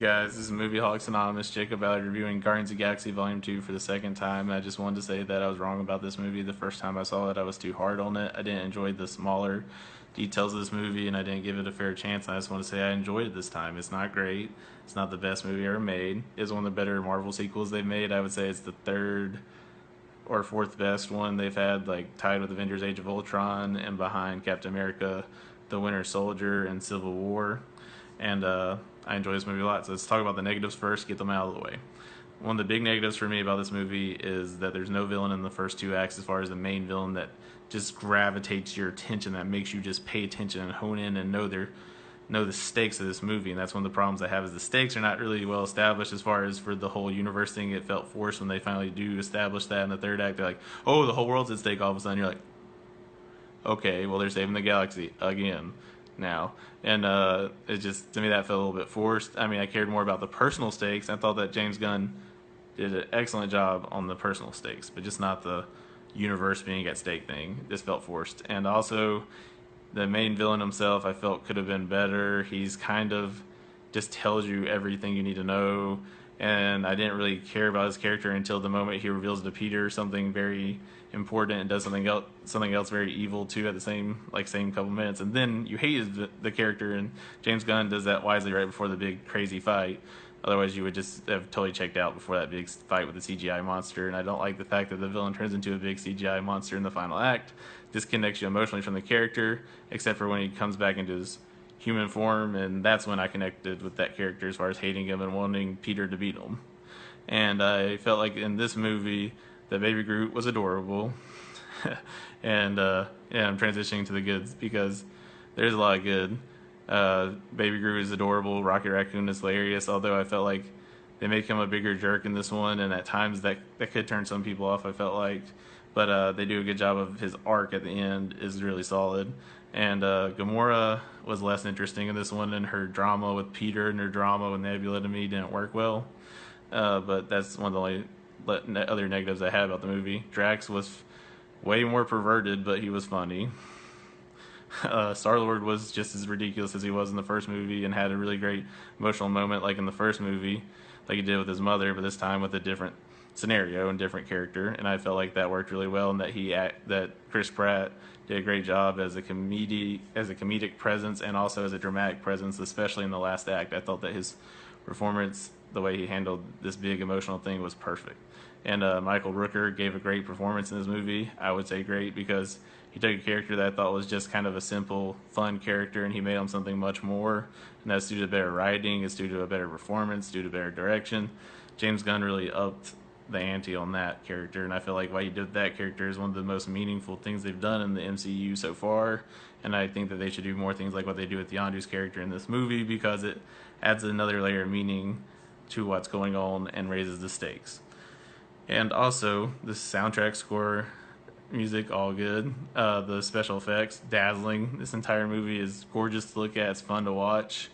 Guys, this is Movie-holics Anonymous, Jacob Ballard reviewing Guardians of the Galaxy Volume 2 for the second time. I just wanted to say that I was wrong about this movie. The first time I saw it, I was too hard on it. I didn't enjoy the smaller details of this movie, and I didn't give it a fair chance. I just want to say I enjoyed it this time. It's not great. It's not the best movie ever made. It's one of the better Marvel sequels they've made. I would say it's the third or fourth best one they've had, like tied with Avengers Age of Ultron and behind Captain America, The Winter Soldier, and Civil War. And I enjoy this movie a lot. So let's talk about the negatives first, get them out of the way. One of the big negatives for me about this movie is that there's no villain in the first two acts as far as the main villain that just gravitates your attention, that makes you just pay attention and hone in and know the stakes of this movie. And that's one of the problems I have, is the stakes are not really well established as far as for the whole universe thing. It felt forced when they finally do establish that in the third act. They're like, oh, the whole world's at stake all of a sudden. You're like, okay, well, they're saving the galaxy again now. And it just, to me, that felt a little bit forced. I mean, I cared more about the personal stakes. I thought that James Gunn did an excellent job on the personal stakes, but just not the universe being at stake thing. This felt forced. And also, the main villain himself, I felt could have been better. He's kind of just tells you everything you need to know, and I didn't really care about his character until the moment he reveals to Peter something very important and does something else very evil too at the same couple minutes, and then you hated the character. And James Gunn does that wisely right before the big crazy fight. Otherwise, you would just have totally checked out before that big fight with the CGI monster. And I don't like the fact that the villain turns into a big CGI monster in the final act. Disconnects you emotionally from the character, except for when he comes back into his human form, and that's when I connected with that character as far as hating him and wanting Peter to beat him. And I felt like in this movie that Baby Groot was adorable. And yeah, I'm transitioning to the goods because there's a lot of good. Baby Groot is adorable. Rocket Raccoon is hilarious, although I felt like they make him a bigger jerk in this one, and at times that could turn some people off, I felt like. But they do a good job of his arc at the end is really solid. And Gamora was less interesting in this one, and her drama with Peter and her drama with Nebula to me didn't work well. But that's one of the only other negatives I had about the movie. Drax was way more perverted, but he was funny. Star-Lord was just as ridiculous as he was in the first movie and had a really great emotional moment like in the first movie, like he did with his mother, but this time with a different scenario and different character. And I felt like that worked really well, and that Chris Pratt did a great job as a comedic presence and also as a dramatic presence, especially in the last act. I thought that his performance, the way he handled this big emotional thing, was perfect. And Michael Rooker gave a great performance in this movie. I would say great because he took a character that I thought was just kind of a simple, fun character, and he made him something much more. And that's due to better writing, it's due to a better performance, due to better direction. James Gunn really upped the ante on that character, and I feel like what he did with that character is one of the most meaningful things they've done in the MCU so far. And I think that they should do more things like what they do with Yondu's character in this movie, because it adds another layer of meaning to what's going on and raises the stakes. And also, the soundtrack score, music, all good. The special effects, dazzling. This entire movie is gorgeous to look at. It's fun to watch.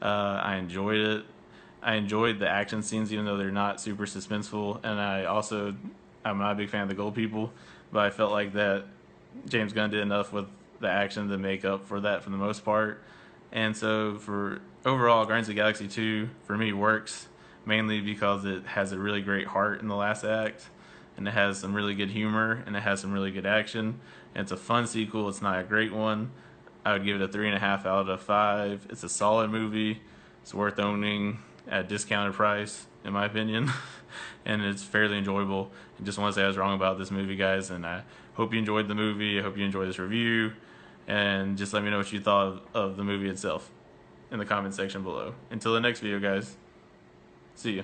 I enjoyed it. I enjoyed the action scenes, even though they're not super suspenseful. And I'm not a big fan of the gold people, but I felt like that James Gunn did enough with the action to make up for that for the most part. And so for overall, Guardians of the Galaxy 2 for me works mainly because it has a really great heart in the last act, and it has some really good humor, and it has some really good action, and it's a fun sequel. It's not a great one. I would give it a 3.5 out of 5. It's a solid movie. It's worth owning at a discounted price, in my opinion, and it's fairly enjoyable. I just want to say I was wrong about this movie, guys, and I hope you enjoyed the movie. I hope you enjoyed this review, and just let me know what you thought of the movie itself in the comment section below. Until the next video, guys, see ya.